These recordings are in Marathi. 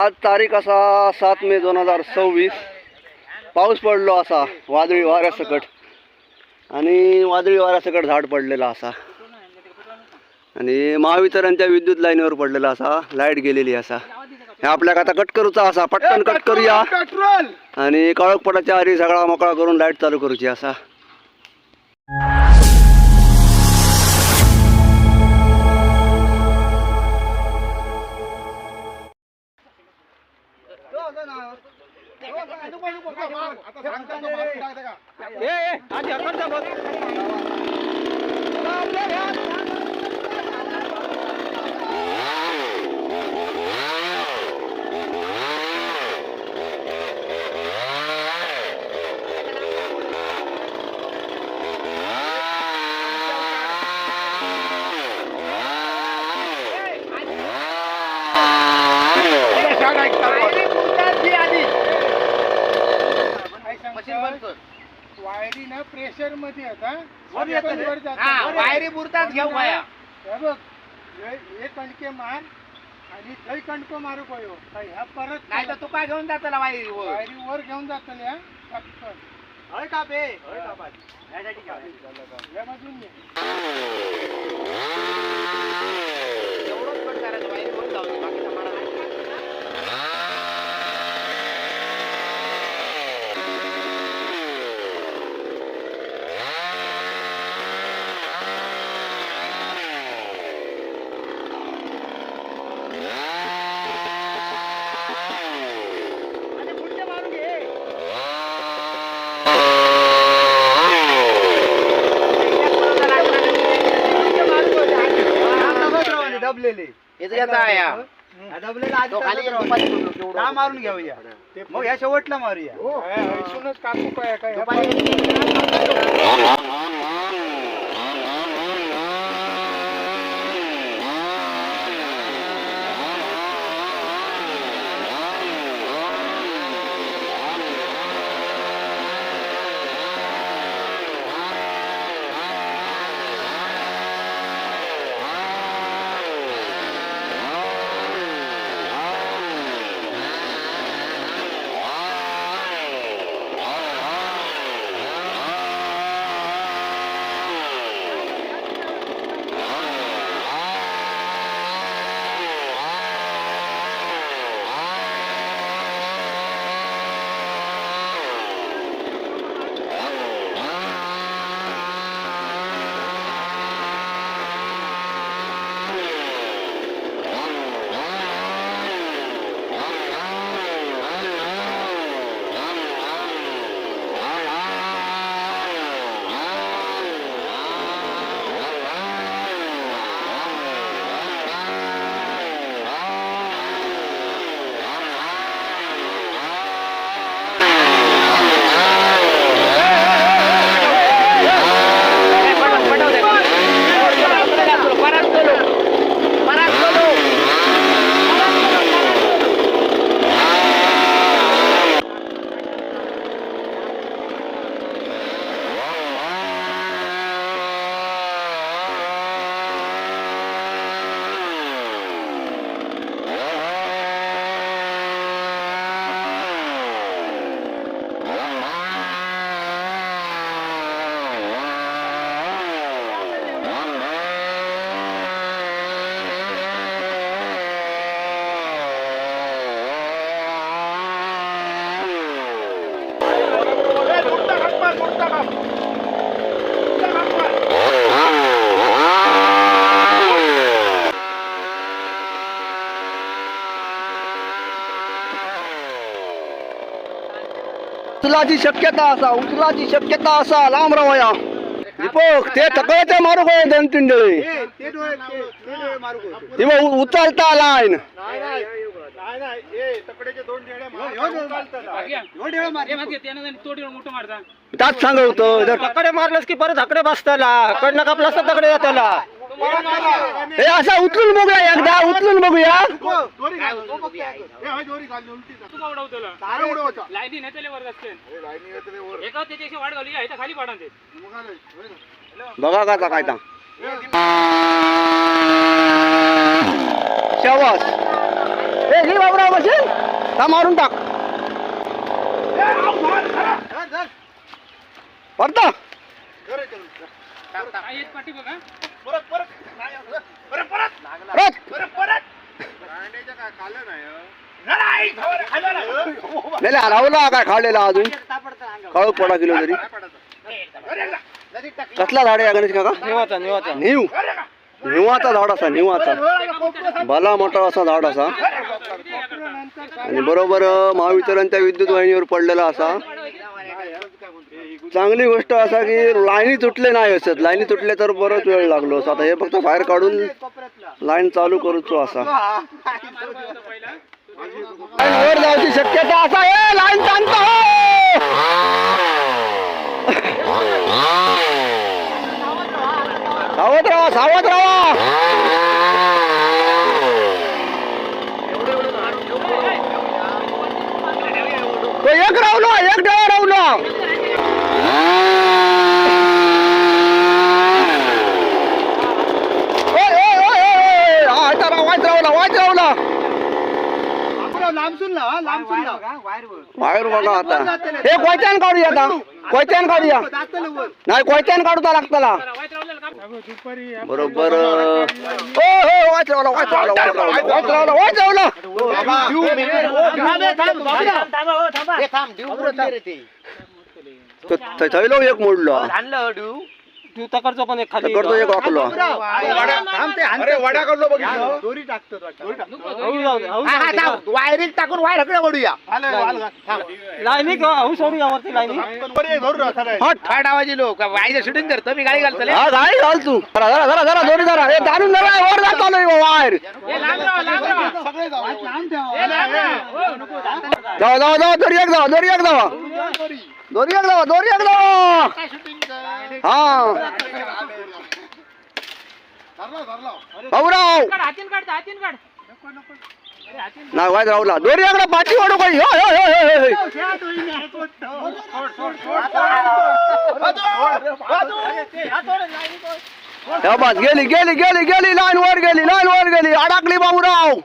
आज तारीख असा 7 मे 2026. पाऊस पडलो असा वादळी वाऱ्यासकट आणि वादळी वाऱ्यासकट झाड पडलेला असा आणि महावितरणच्या विद्युत लाईनीवर पडलेला असा. लाईट गेलेली असा. हे आपल्याला आता कट करूचा असा. पटकन कट करूया आणि काळोखपटाच्या आरी सगळा मोकळा करून लाईट चालू करूची असा. वायरी ना प्रेशर मध्ये आता वायरी बुरताच घेऊ पाया एक कणके मार आणि काही कणको मारू पयो ह्या परत नाही तर तू काय घेऊन जातला वायरी वर घेऊन जातले हय का बे एवढंच कट करायचं वायरी वर जाऊ बाकी तुम्हाला नाही. मारून घेऊया मग ह्या शेवटला मारूया काकू काय उचलाची शक्यता असा लांब राहूया. दीपक ते तकळ्याच्या मारू गो 2-3 डळे उचलता लाईन त्याच सांग होतं जर तकडे मारलंस की परत हकडे बसताला कडनं कापलास तर तकडे जाताला. हे असा उचलून बघूया एकदा उचलून बघूया. बघा का काय शाबास. बाबराव मशीन हा मारून टाक परता राहुला काय खाल्लेला अजून काळू पडा किलो तरी कसला झाड आहे गणेश काका निवाचा झाड असा निवाचा भला मोठा असा झाड असा आणि बरोबर महावितरणच्या विद्युत वाहिनीवर पडलेला असा चांगली गोष्ट असा की लाईनी तुटले नाही असत लाईनी तुटले तर बरंच वेळ लागलो असं आता हे फक्त बाहेर काढून लाईन चालू करूचो असा वर जायची शक्यता असा हे लाईन ताणतो सावध राहा सावध राहा तो एक राहुला एक डोळा राहुला बाहेर बघा आता हे कोयत्यान काढूया आता कोयत्यान काढूया नाही कोयत्यान काढूता लागताला बरोबर थैलो एक मोडलो तू तकडचो पण एक खाली करतो एक वाकलो वायरीत टाकून वायर हकडे ओढूया लाईनी सोडूया वरती लाईनी फाट आवाजी लोक वायर शूटिंग करतो मी गाडी घालतो हा गाडी घाल तू जरा जरा जरा दोरी जरा हे दारून जरा वर जातो वायर जाऊ जाऊ जाऊ दोरी एक जावा दोरी एक जावा दोरी एक जावा दोरी एक जावा हा भाऊराव नाही वाईट राहुला दोरी एकदा पाठी वाढू काही बस गेली गेली गेली गेली लाईन वर गेली अडकली भाऊराव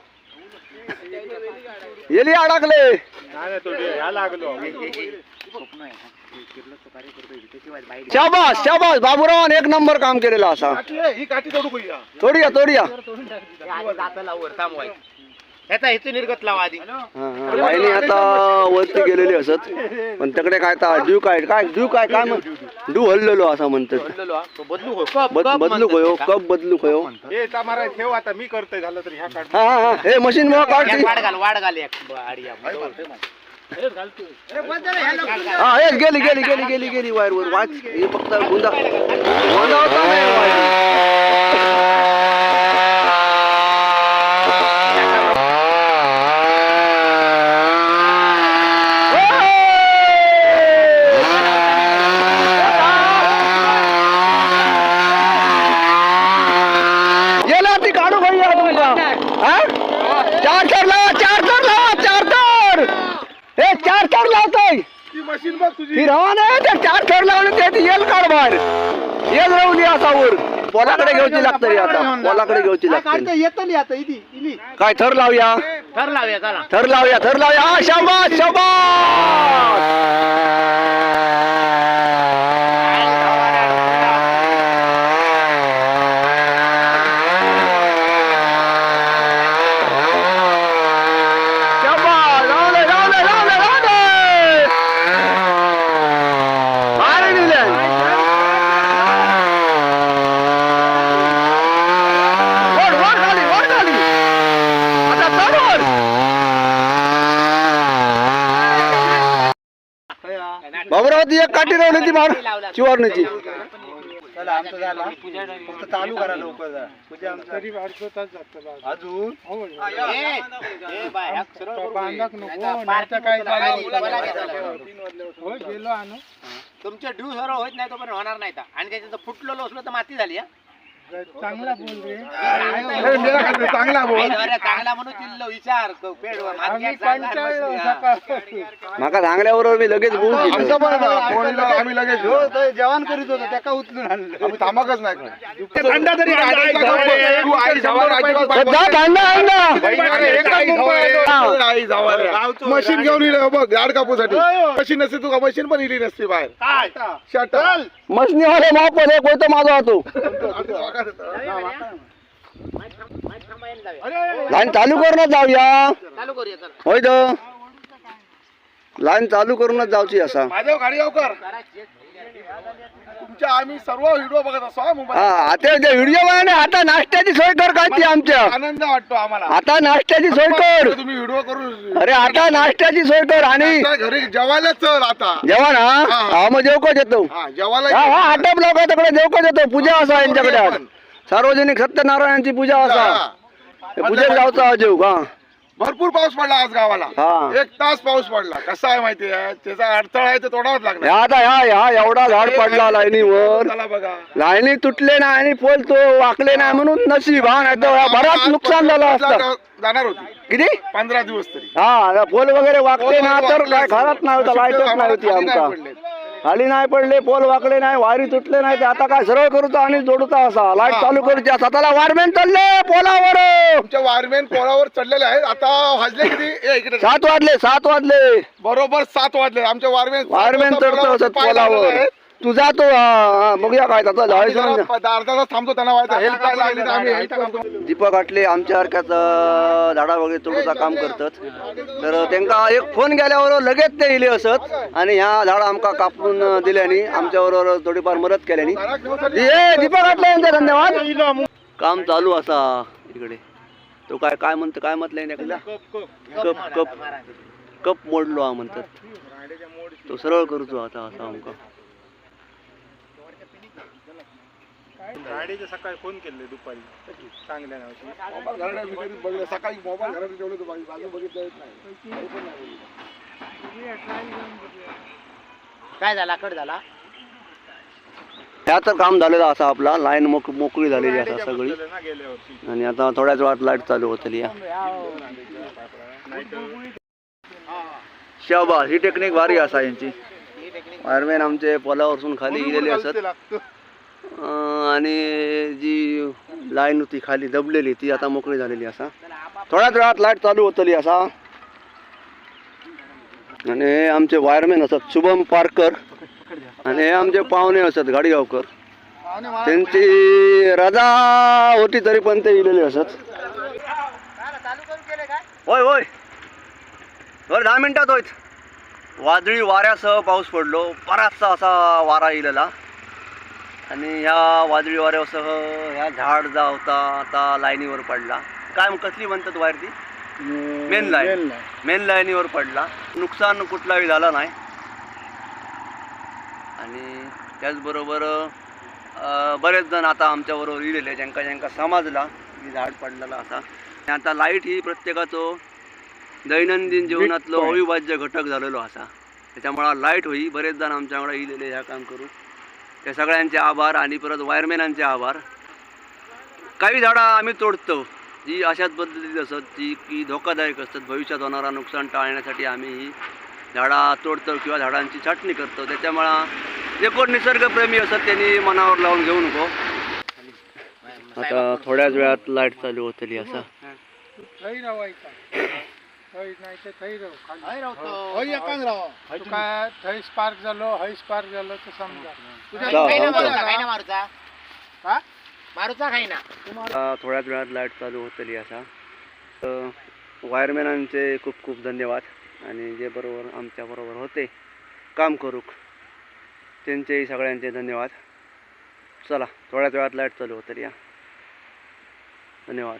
गेली अडकले शाबास शाबास बाबूराव एक नंबर काम केलेला असा तोडूया तोडूया ह्याचा हेतू निर्गत लावा आधी लाईनी आता वरती गेलेली असत पण तिकडे काय ड्यू काय काय ड्यू काय काय ड्यू हल्लेलो असा म्हणतात बदलू खयो कप बदलू खयो ठेव आता मी करतोय झालं तर ह्या काढ हा हा हे मशीन मग काढ वाढ घाल हा हेच गेली गेली गेली गेली गेली वायर वर वाच हे फक्त गुंदा गोंदा होता नाही गेला ती काढू भैया तुमचा हा चार तर लावा चार तर लावा चार तर हे चार थर लावतोय ती रवा नाही ते चार थर लावले ते येल काढ बाहेर येल राहून असा वर पोलाकडे घेऊची लागतं रे आता पोलाकडे घेऊची लागते काय थर लावूया थर लावूया चला थर लावूया थर लावूया हा शाबास शाबास बाबूरावती एक काठी राहिली ती मार चिवारणीची चालू करा लवकर पूजा तरी अर्धा तास जातो अजून तुमच्या ड्यू सर्व होत नाही तो पण होणार नाही आणि त्याच्यात फुटलेलो असलो तर माती झाली चांगला बोल रे चांगला बोल चांगला म्हणून चिल्लो विचार आम्ही कंटाळलो सकाळपासून. माका सांगल्याबरोबर मी लगेच बोल आमचं पण ना, बोललो आम्ही लगेच हो, तो जेवण करीत होता त्याका उचलून आणलं. आम्ही थांबकच नाही थंडा तरी तू आई जावा आई जावा मशीन घेऊन येईल बघ झाड कापूसाठी मशीन नसते तू मशीन पण इली नसते बाहेर शटल मशनीवाले मापल एक होतं माझा होतो लाईन चालू करूनच जाऊया चालू करूया चला. होय द लाईन चालू करूनच जाऊची असा माझ्या गाडी गावकर तुमच्या आम्ही सर्व व्हिडिओ बघत असतो हा हा मोबाईल आता व्हिडिओ बनाने आता नाश्त्याची सोय कर काय ती आमच्या आनंद वाटतो आम्हाला आता नाश्त्याची सोय कर तुम्ही व्हिडिओ करून अरे आता नाश्त्याची सोय कर आणि घरी जेवायला चल आता जेवण हा मग जेवकोच येतो हा जेवायला हा हा आटप लोकांच्याकडे जेवकोच येतो पूजा असा यांच्याकडे आज. सार्वजनिक सत्यनारायणांची पूजा असा पूजेत जाऊचा जेव का भरपूर पाऊस पडला आज गावाला हा 1 तास पाऊस पडला कसा आहे माहिती आहे त्याचा अडथळा आहे ते तोडावाच लागला आता ह्या एवढा झाड पडला लाईनीवर चला बघा लाईनी तुटले नाही आणि पोल तो वाकले नाही म्हणून नशीब हा नाही तर बराच नुकसान झालं असतं जाणार होती किती 15 दिवस तरी हा पोल वगैरे वाकले ना तर काय खराच नाही होता लाईटच नाही होती खाली नाही आमका पडले. खाली नाही पडले पोल वाकले नाही वारी तुटले नाही ते आता काय सरळ करूचा आणि जोडूचा असा लाईट चालू करूची स्वतःला वारमेन चालले पोलावर तुमच्या वारमेन पोळावर चढलेले आहेत आता वाजले किती इकडे 7 वाजले बरोबर 7 वाजले आमच्या वारमेन वारमेन चढतो असत पोलावर तू जातो बघूया काय त्याचा जायचं अर्धा तास थांबतो त्यांना व्हायचं हेल्प काय लागली तर आम्ही help करतो. दीपक आटले आमच्या सारख्याच झाडा वगैरे तोडूचा काम करतात तर त्यांना एक फोन गेल्यावर लगेच ते इले असत आणि ह्या झाडा आमका कापून दिल्याने आमच्याबरोबर थोडीफार मदत केल्याने दीपक आटले यांचे धन्यवाद काम चालू असा इकडे तो काय म्हणतो काय म्हटलंय कप कप कप मोडलो हा म्हणतात तो सरळ करतो आता असा आमका गाडीचे सकाळी फोन केले दुपारी चांगल्या नावाची मोबाईल घरात मी कधीच बघितलं. सकाळी मोबाईल घरात ठेवलं होतं बाजू बघितलं येत नाही काय झाला कट झाला त्याचं काम झालेलं असा आपला लाईन मोकळी झालेली असा सगळी ना गेल्या वर्षी आणि आता थोड्याच वेळात लाईट चालू होतली या शाबास ही टेक्निक भारी असा यांची वायरमॅन आमचे पोलावरसून खाली गेलेले असत आणि जी लाईन होती खाली दबलेली ती आता मोकळी झालेली असा थोड्याच वेळात लाईट चालू होतली असा आणि हे आमचे वायरमॅन असत शुभम पारकर आणि हे आमचे पाहुणे असत गाडीगावकर त्यांची रजा होती तरी पण ते इलेले असत होय होय बरं 10 मिनिटात होत वादळी वाऱ्यासह पाऊस पडलो बराचसा असा वारा इलेला आणि ह्या वादळी वाऱ्यासह ह्या झाड जा होता आता लाईनीवर पडला काय कसली म्हणतात वायर ती मेन लाईनीवर पडला नुकसान कुठलाही झालं नाही आणि त्याचबरोबर बरेच जण आता आमच्याबरोबर इलेले ज्यांका समजला की झाड पडलेला असा आणि आता लाईट ही प्रत्येकाचो दैनंदिन जीवनातलो अविभाज्य घटक झालेलो असा त्याच्यामुळे लाईट होई बरेच जण आमच्याकडे इलेले ह्या काम करू त्या सगळ्यांचे आभार आणि परत वायरमॅनांचे आभार काही झाडं आम्ही तोडतो जी अशाच पद्धतीत असत जी की धोकादायक असतात भविष्यात होणारा नुकसान टाळण्यासाठी आम्ही ही झाडा तोडतो किंवा झाडांची छाटणी करतो त्याच्यामुळं जे कोण निसर्गप्रेमी असत त्यांनी मनावर लावून घेऊ नको आता थोड्याच वेळात लाईट चालू होतली असा थंय रावायचा थंय नाही तर थंय राव हय रावतो होय एकाच राहा तुका थंय स्पार्क झालो हय स्पार्क झालो तर समजा काही ना मारूचा काही ना मारूचा हा मारूचा काही ना आता थोड्याच वेळात लाईट चालू होतली असा वायरमॅनांचे खूप खूप धन्यवाद आणि जे बरोबर आमच्याबरोबर होते काम करूक त्यांचेही सगळ्यांचे धन्यवाद चला थोड्याच वेळात लाईट चालू होतली या धन्यवाद